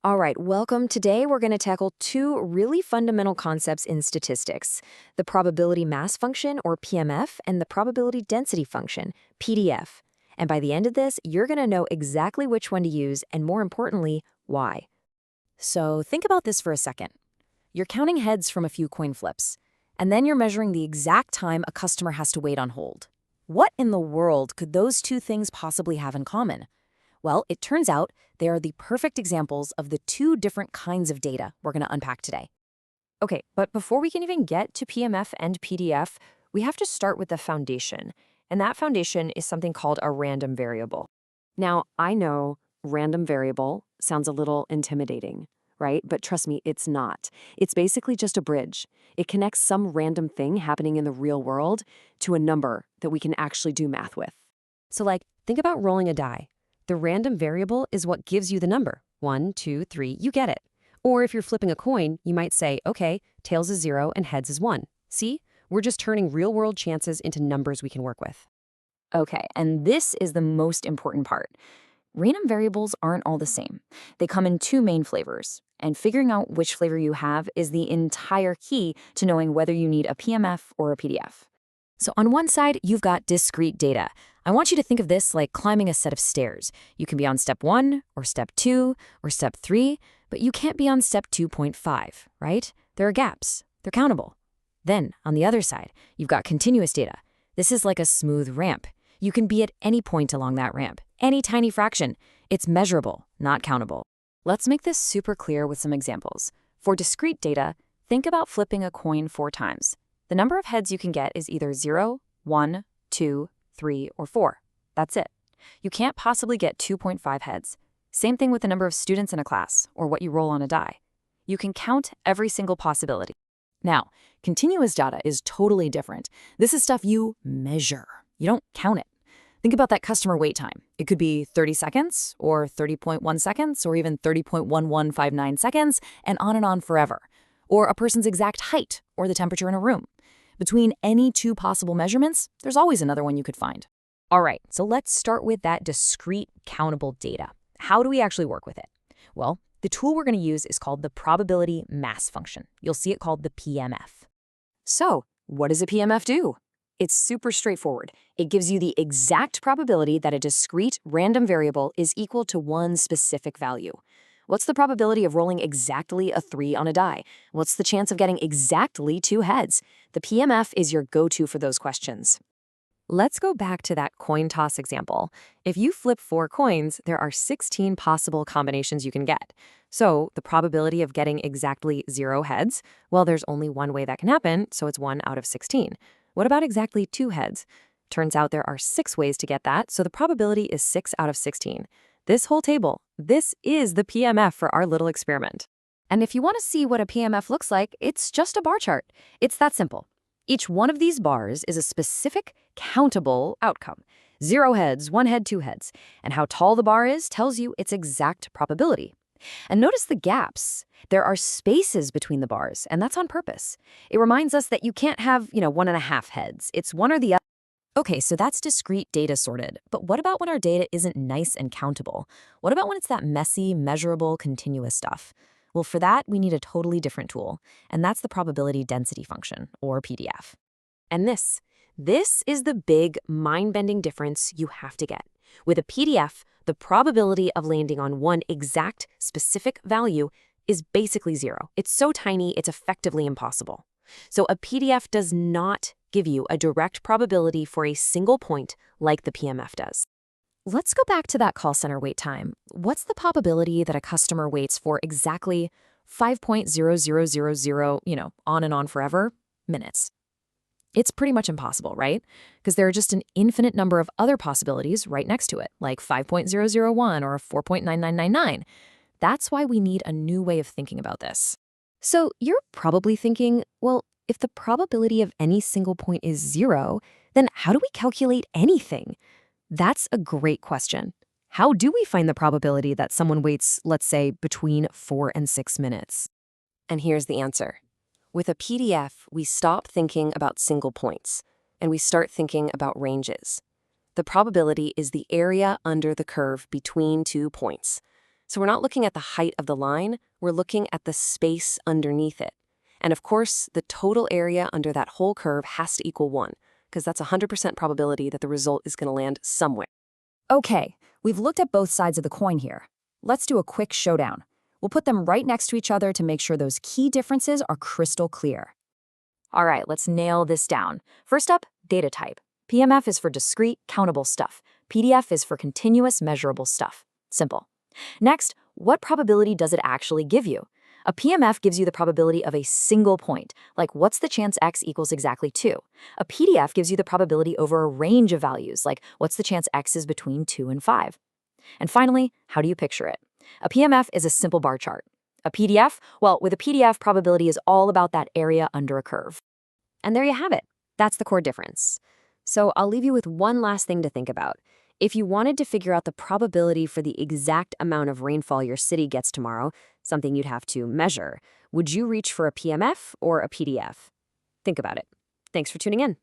All right, welcome. Today we're going to tackle two really fundamental concepts in statistics, the probability mass function, or PMF, and the probability density function, PDF. And by the end of this, you're going to know exactly which one to use and, more importantly, why. So think about this for a second. You're counting heads from a few coin flips, and then you're measuring the exact time a customer has to wait on hold. What in the world could those two things possibly have in common? Well, it turns out they are the perfect examples of the two different kinds of data we're going to unpack today. Okay, but before we can even get to PMF and PDF, we have to start with the foundation. And that foundation is something called a random variable. Now, I know random variable sounds a little intimidating, right? But trust me, it's not. It's basically just a bridge. It connects some random thing happening in the real world to a number that we can actually do math with. So think about rolling a die. The random variable is what gives you the number. 1, 2, 3, you get it. Or if you're flipping a coin, you might say, okay, tails is 0 and heads is 1. See? We're just turning real-world chances into numbers we can work with. Okay, and this is the most important part. Random variables aren't all the same. They come in two main flavors, and figuring out which flavor you have is the entire key to knowing whether you need a PMF or a PDF. So on one side, you've got discrete data. I want you to think of this like climbing a set of stairs. You can be on step 1, or step 2, or step 3, but you can't be on step 2.5, right? There are gaps. They're countable. Then, on the other side, you've got continuous data. This is like a smooth ramp. You can be at any point along that ramp, any tiny fraction. It's measurable, not countable. Let's make this super clear with some examples. For discrete data, think about flipping a coin 4 times. The number of heads you can get is either 0, 1, 2, 3, or 4. That's it. You can't possibly get 2.5 heads. Same thing with the number of students in a class, or what you roll on a die. You can count every single possibility. Now, continuous data is totally different. This is stuff you measure. You don't count it. Think about that customer wait time. It could be 30 seconds, or 30.1 seconds, or even 30.1159 seconds, and on forever. Or a person's exact height, or the temperature in a room. Between any two possible measurements, there's always another one you could find. All right, so let's start with that discrete countable data. How do we actually work with it? Well, the tool we're going to use is called the probability mass function. You'll see it called the PMF. So, what does a PMF do? It's super straightforward. It gives you the exact probability that a discrete random variable is equal to one specific value. What's the probability of rolling exactly a 3 on a die? What's the chance of getting exactly 2 heads? The PMF is your go-to for those questions. Let's go back to that coin toss example. If you flip 4 coins, there are 16 possible combinations you can get. So the probability of getting exactly 0 heads, well, there's only one way that can happen, so it's 1 out of 16. What about exactly 2 heads? Turns out there are 6 ways to get that, so the probability is 6 out of 16. This whole table, this is the PMF for our little experiment. And if you want to see what a PMF looks like, it's just a bar chart. It's that simple. Each one of these bars is a specific, countable outcome. 0 heads, 1 head, 2 heads. And how tall the bar is tells you its exact probability. And notice the gaps. There are spaces between the bars, and that's on purpose. It reminds us that you can't have, 1.5 heads. It's one or the other. Okay, so that's discrete data sorted. But what about when our data isn't nice and countable? What about when it's that messy, measurable, continuous stuff? Well, for that, we need a totally different tool, and that's the probability density function, or PDF. And this is the big, mind-bending difference you have to get. With a PDF, the probability of landing on one exact, specific value is basically 0. It's so tiny, it's effectively impossible. So a PDF does not give you a direct probability for a single point like the PMF does. Let's go back to that call center wait time. What's the probability that a customer waits for exactly 5.0000, on and on forever, minutes? It's pretty much impossible, right? Because there are just an infinite number of other possibilities right next to it, like 5.001 or 4.9999. That's why we need a new way of thinking about this. So you're probably thinking, well, if the probability of any single point is 0, then how do we calculate anything? That's a great question. How do we find the probability that someone waits, let's say, between 4 and 6 minutes? And here's the answer. With a PDF, we stop thinking about single points, and we start thinking about ranges. The probability is the area under the curve between 2 points. So we're not looking at the height of the line, we're looking at the space underneath it. And of course, the total area under that whole curve has to equal 1, because that's 100% probability that the result is going to land somewhere. Okay, we've looked at both sides of the coin here. Let's do a quick showdown. We'll put them right next to each other to make sure those key differences are crystal clear. All right, let's nail this down. First up, data type. PMF is for discrete, countable stuff. PDF is for continuous, measurable stuff. Simple. Next, what probability does it actually give you? A PMF gives you the probability of a single point, like what's the chance x equals exactly 2. A PDF gives you the probability over a range of values, like what's the chance x is between 2 and 5. And finally, how do you picture it? A PMF is a simple bar chart. A PDF, well, with a PDF, probability is all about that area under a curve. And there you have it. That's the core difference. So I'll leave you with one last thing to think about. If you wanted to figure out the probability for the exact amount of rainfall your city gets tomorrow, something you'd have to measure, would you reach for a PMF or a PDF? Think about it. Thanks for tuning in.